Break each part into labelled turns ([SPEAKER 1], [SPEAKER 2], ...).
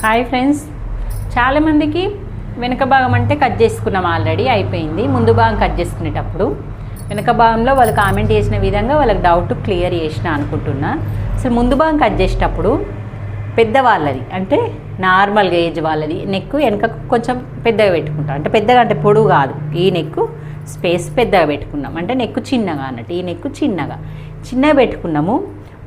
[SPEAKER 1] Hi friends, చాలామందికి వెనక భాగం అంటే కట్ చేసుకున్నాం, ఆల్రెడీ అయిపోయింది. ముందు భాగం కట్ చేసుకునేటప్పుడు వెనక భాగంలో వాళ్ళు కామెంట్ చేసిన విధంగా వాళ్ళకి డౌట్ క్లియర్ చేసిన అనుకుంటున్నా. అసలు ముందు భాగం కట్ చేసేటప్పుడు పెద్దవాళ్ళది అంటే నార్మల్గా ఏజ్ వాళ్ళది నెక్ వెనక కొంచెం పెద్దగా పెట్టుకుంటాం. అంటే పెద్దగా అంటే పొడవు కాదు, ఈ నెక్ స్పేస్ పెద్దగా పెట్టుకున్నాం. అంటే నెక్ చిన్నగా అన్నట్టు, ఈ నెక్ చిన్నగా పెట్టుకున్నాము.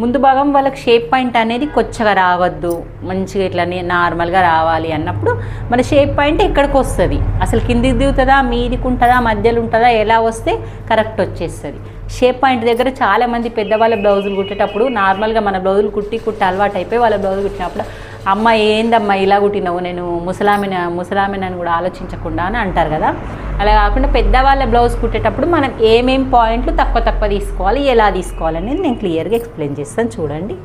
[SPEAKER 1] ముందు భాగం వాళ్ళకి షేప్ పాయింట్ అనేది కొచ్చగా రావద్దు, మంచిగా ఇట్లా నార్మల్గా రావాలి అన్నప్పుడు మన షేప్ పాయింట్ ఎక్కడికి వస్తుంది, అసలు కిందికి దిగుతుందా, మీదికి ఉంటుందా, మధ్యలో ఉంటుందా, ఎలా వస్తే కరెక్ట్ వచ్చేస్తుంది. షేప్ పాయింట్ దగ్గర చాలామంది పెద్దవాళ్ళ బ్లౌజులు కుట్టేటప్పుడు నార్మల్గా మన బ్లౌజులు కుట్టి అలవాటు అయిపోయి వాళ్ళ బ్లౌజులు కుట్టినప్పుడు అమ్మ ఏందమ్మా ఇలా కుట్టినావు, నేను ముసలామినని కూడా ఆలోచించకుండా అని అంటారు కదా. అలా కాకుండా పెద్దవాళ్ళ బ్లౌజ్ కుట్టేటప్పుడు మనం ఏమేం పాయింట్లు తక్కువ తీసుకోవాలి, ఎలా తీసుకోవాలి అనేది నేను క్లియర్గా ఎక్స్ప్లెయిన్ చేస్తాను. చూడండి,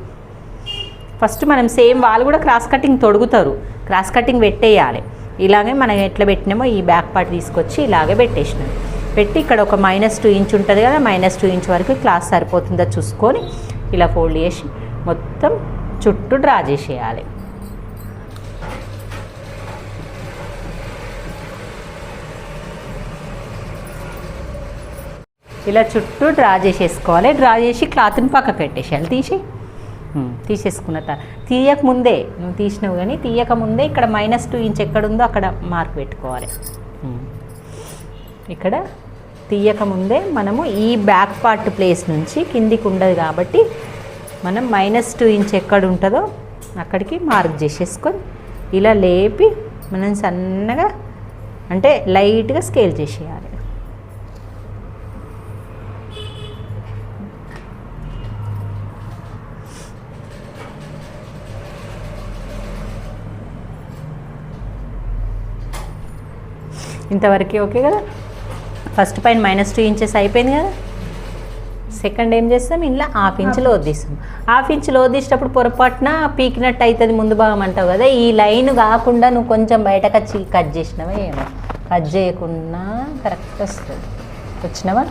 [SPEAKER 1] ఫస్ట్ మనం సేమ్ వాళ్ళు కూడా క్రాస్ కటింగ్ తొడుగుతారు, క్రాస్ కటింగ్ పెట్టేయాలి. ఇలాగే మనం ఎట్లా పెట్టినామో ఈ బ్యాక్ పార్ట్ తీసుకొచ్చి ఇలాగే పెట్టేసినాం. పెట్టి ఇక్కడ ఒక -2 ఇంచ్ ఉంటుంది కదా, -2 ఇంచ్ వరకు క్లాత్ సరిపోతుందో చూసుకొని ఇలా ఫోల్డ్ చేసి మొత్తం చుట్టూ డ్రా చేసేయాలి. ఇలా చుట్టూ డ్రా చేసేసుకోవాలి. డ్రా చేసి క్లాత్ని పక్కకు పెట్టేసేయాలి. తీసేసుకున్న తర్వాత తీయకముందే, నువ్వు తీసినావు కానీ తీయకముందే ఇక్కడ -2 ఇంచ్ ఎక్కడుందో అక్కడ మార్క్ పెట్టుకోవాలి. ఇక్కడ తీయకముందే మనము ఈ బ్యాక్ పార్ట్ ప్లేస్ నుంచి కిందికి ఉండదు కాబట్టి మనం -2 ఇంచ్ ఎక్కడ ఉంటుందో అక్కడికి మార్క్ చేసేసుకొని ఇలా లేపి మనం సన్నగా అంటే లైట్గా స్కేల్ చేసేయాలి. ఇంతవరకు ఓకే కదా. ఫస్ట్ పైన -2 ఇంచెస్ అయిపోయింది కదా. సెకండ్ ఏం చేస్తాం, ఇలా 1/2 ఇంచ్ లోదిస్తాం. 1/2 ఇంచ్ లోదిసేటప్పుడు పొరపాటున పీకినట్టు అవుతుంది ముందు భాగం అంటావు కదా. ఈ లైన్ కాకుండా నువ్వు కొంచెం బయటకు వచ్చి కట్ చేసినావా, ఏమో కట్ చేయకుండా కరెక్ట్ వస్తుంది. వచ్చినావా,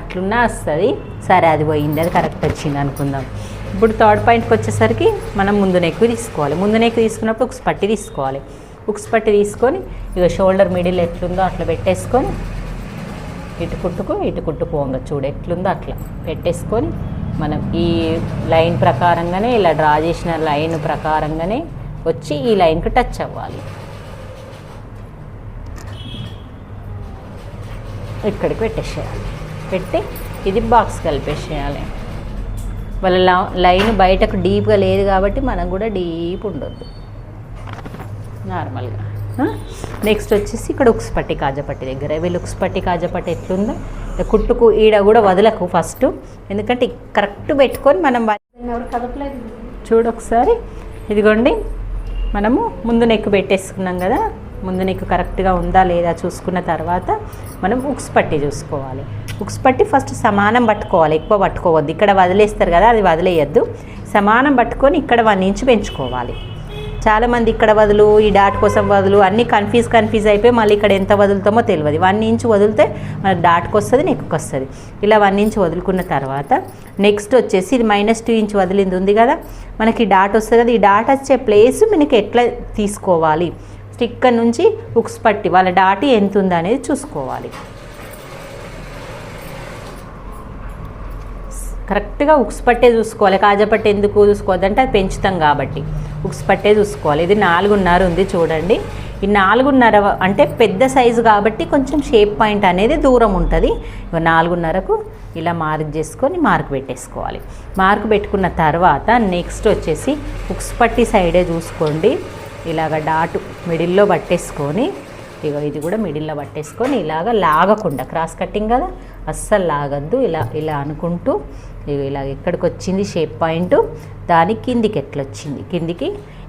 [SPEAKER 1] అట్లున్నా వస్తుంది. సరే, అది పోయింది, అది కరెక్ట్ వచ్చింది అనుకుందాం. ఇప్పుడు థర్డ్ పాయింట్కి వచ్చేసరికి మనం ముందు నెక్ తీసుకోవాలి. ముందు నెక్ తీసుకున్నప్పుడు ఉక్స్ పట్టి తీసుకోవాలి. ఉక్స్ పట్టి తీసుకొని ఇక షోల్డర్ మిడిల్ ఎట్లుందో అట్లా పెట్టేసుకొని ఇటు కుట్టుకు వంగ చూడు ఎట్లుందో అట్లా పెట్టేసుకొని మనం ఈ లైన్ ప్రకారంగానే ఇలా డ్రా చేసిన లైన్ ప్రకారంగానే వచ్చి ఈ లైన్కి టచ్ అవ్వాలి. ఇక్కడికి పెట్టేసేయాలి. పెట్టి ఇది బాక్స్ కలిపేసేయాలి. వాళ్ళ లైన్ బయటకు డీప్గా లేదు కాబట్టి మనకు కూడా డీప్ ఉండొద్దు, నార్మల్గా. నెక్స్ట్ వచ్చేసి ఇక్కడ ఉక్స్ పట్టి కాజపట్టి దగ్గర వీళ్ళు ఉక్స్ పట్టి కాజపట్టి ఎట్లుందో కుట్టుకు ఈడ కూడా వదలకు ఫస్ట్, ఎందుకంటే కరెక్ట్ పెట్టుకొని మనం చూడు ఒకసారి. ఇదిగోండి, మనము ముందు నెక్ పెట్టేసుకున్నాం కదా. ముందు నెక్ కరెక్ట్గా ఉందా లేదా చూసుకున్న తర్వాత మనం ఉక్స్ పట్టి చూసుకోవాలి. ఉక్స్ పట్టి ఫస్ట్ సమానం పట్టుకోవాలి, ఎక్కువ పట్టుకోవద్దు. ఇక్కడ వదిలేస్తారు కదా, అది వదిలేయద్దు. సమానం పట్టుకొని ఇక్కడ 1 ఇంచ్ పెంచుకోవాలి. చాలామంది ఇక్కడ వదులు, ఈ డాట్ కోసం వదులు, అన్నీ కన్ఫ్యూజ్ అయిపోయి మళ్ళీ ఇక్కడ ఎంత వదులుతామో తెలియదు. 1 ఇంచ్ వదిలితే మనకు డాట్కి వస్తుంది, నెక్కి వస్తుంది. ఇలా 1 ఇంచ్ వదులుకున్న తర్వాత నెక్స్ట్ వచ్చేసి ఇది -2 ఇంచ్ వదిలింది ఉంది కదా, మనకి డాట్ వస్తుంది కదా. ఈ డాట్ వచ్చే ప్లేస్ మనకి ఎట్లా తీసుకోవాలి, ఇక్కడ నుంచి ఉక్స్ పట్టి వాళ్ళ డాట్ ఎంత ఉందా అనేది చూసుకోవాలి. కరెక్ట్గా ఉక్స్ పట్టే చూసుకోవాలి. కాజపట్టి ఎందుకు చూసుకోవద్దు అంటే అది పెంచుతాం కాబట్టి ఉక్స్ పట్టే చూసుకోవాలి. ఇది 4.5 ఉంది చూడండి. ఈ 4.5 అంటే పెద్ద సైజు కాబట్టి కొంచెం షేప్ పాయింట్ అనేది దూరం ఉంటుంది. 4.5కు ఇలా మార్క్ చేసుకొని మార్క్ పెట్టేసుకోవాలి. మార్క్ పెట్టుకున్న తర్వాత నెక్స్ట్ వచ్చేసి ఉక్స్ పట్టి సైడే చూసుకోండి. ఇలాగ డాటు మిడిల్లో పట్టేసుకొని ఇక ఇది కూడా మిడిల్లో పట్టేసుకొని ఇలాగ లాగకుండా, క్రాస్ కటింగ్ కదా అస్సలు లాగద్దు. ఇలా అనుకుంటూ ఇలా ఎక్కడికి వచ్చింది షేప్ పాయింట్, దాని కిందికి ఎట్లా వచ్చింది, కిందికి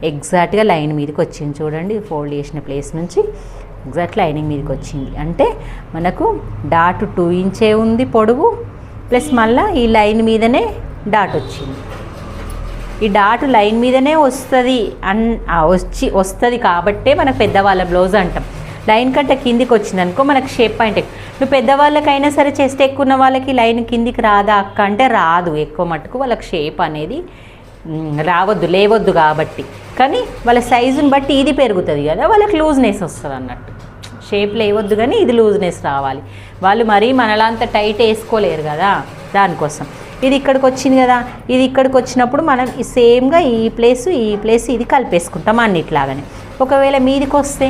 [SPEAKER 1] ఎగ్జాక్ట్గా లైన్ మీదకి వచ్చింది చూడండి. ఫోల్డ్ చేసిన ప్లేస్ నుంచి ఎగ్జాక్ట్ లైనింగ్ మీదకి వచ్చింది. అంటే మనకు డాట్ 2 ఇంచే ఉంది పొడవు, ప్లస్ మళ్ళీ ఈ లైన్ మీదనే డాట్ వచ్చింది. ఈ డాట్ లైన్ మీదనే వస్తుంది కాబట్టే మనకు పెద్దవాళ్ళ బ్లౌజ్ అంటాం. లైన్ కంటే కిందికి వచ్చిందనుకో మనకు షేప్ పాయింట్. నువ్వు పెద్దవాళ్ళకైనా సరే చెస్ట్ ఎక్కువ ఉన్న వాళ్ళకి లైన్ కిందికి రాదా అక్క అంటే రాదు. ఎక్కువ మట్టుకు వాళ్ళకి షేప్ అనేది రావద్దు లేవద్దు కాబట్టి. కానీ వాళ్ళ సైజుని బట్టి ఇది పెరుగుతుంది కదా, వాళ్ళకి లూజ్నెస్ వస్తుంది అన్నట్టు. షేప్ లేవద్దు కానీ ఇది లూజ్నెస్ రావాలి. వాళ్ళు మరీ మనలాంత టైట్ వేసుకోలేరు కదా, దానికోసం. ఇది ఇక్కడికి వచ్చింది కదా, ఇది ఇక్కడికి వచ్చినప్పుడు మనం సేమ్గా ఈ ప్లేస్ ఇది కలిపేసుకుంటాం అన్నిట్లాగానే. ఒకవేళ మీదికి వస్తే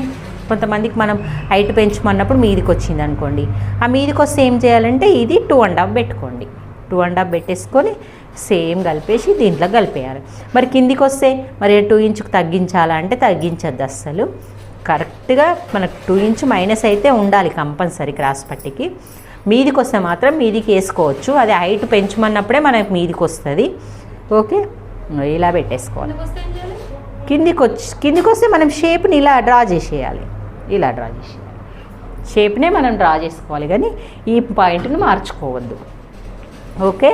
[SPEAKER 1] కొంతమందికి మనం హైట్ పెంచమన్నప్పుడు మీదికి వచ్చింది అనుకోండి, ఆ మీదికి వస్తే ఏం చేయాలంటే ఇది 2.5 పెట్టుకోండి. 2.5 పెట్టేసుకొని సేమ్ కలిపేసి దీంట్లో కలిపేయాలి. మరి కిందికి వస్తే మరి 2 ఇంచుకు తగ్గించాలా అంటే తగ్గించద్దు అస్సలు. కరెక్ట్గా మనకు 2 ఇంచు మైనస్ అయితే ఉండాలి కంపల్సరీ క్రాస్ పట్టికి. మీదికి వస్తే మాత్రం మీదికి వేసుకోవచ్చు, అది హైట్ పెంచమన్నప్పుడే మనకు మీదికి వస్తుంది. ఓకే, ఇలా పెట్టేసుకోవాలి. కిందికి వస్తే మనం షేప్ని ఇలా డ్రా చేసేయాలి, ఇలా డ్రా చేసేయాలి. షేప్నే మనం డ్రా చేసుకోవాలి కానీ ఈ పాయింట్ని మార్చుకోవద్దు. ఓకే,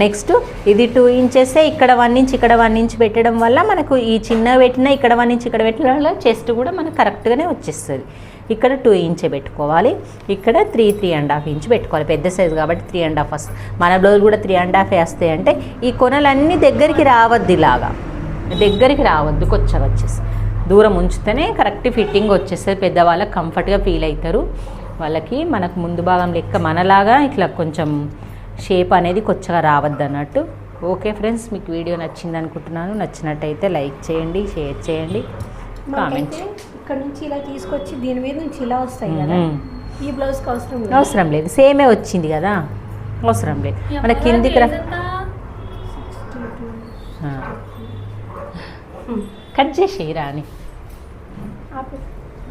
[SPEAKER 1] నెక్స్ట్ ఇది 2 ఇంచెసే, ఇక్కడ 1 ఇంచ్ ఇక్కడ 1 ఇంచ్ పెట్టడం వల్ల మనకు ఈ చిన్న పెట్టిన ఇక్కడ 1 ఇంచ్ ఇక్కడ పెట్టడం వల్ల చెస్ట్ కూడా మనకు కరెక్ట్గానే వచ్చేస్తుంది. ఇక్కడ 2 ఇంచే పెట్టుకోవాలి, ఇక్కడ 3.5 ఇంచ్ పెట్టుకోవాలి. పెద్ద సైజు కాబట్టి 3.5 వస్తుంది. మన బ్లౌజ్ కూడా 3.5 వేస్తాయి. అంటే ఈ కొనలన్నీ దగ్గరికి రావద్దు, ఇలాగా దగ్గరికి రావద్దు, కొచ్చగా వచ్చేసి దూరం ఉంచితేనే కరెక్ట్ ఫిట్టింగ్ వచ్చేస్తుంది. పెద్దవాళ్ళకి కంఫర్ట్గా ఫీల్ అవుతారు. వాళ్ళకి మనకు ముందు భాగం లెక్క మనలాగా ఇట్లా కొంచెం షేప్ అనేది కొచ్చగా రావద్దు అన్నట్టు. ఓకే ఫ్రెండ్స్, మీకు వీడియో నచ్చింది అనుకుంటున్నాను. నచ్చినట్టయితే లైక్ చేయండి, షేర్ చేయండి, కామెంట్.
[SPEAKER 2] ఇక్కడ నుంచి ఇలా తీసుకొచ్చి దీని మీద నుంచి ఇలా వస్తాయి కదా, ఈ బ్లౌజ్కి
[SPEAKER 1] అవసరం లేదు, సేమే వచ్చింది కదా, అవసరం లేదు. మన కిందికి కట్ చేసి రాని.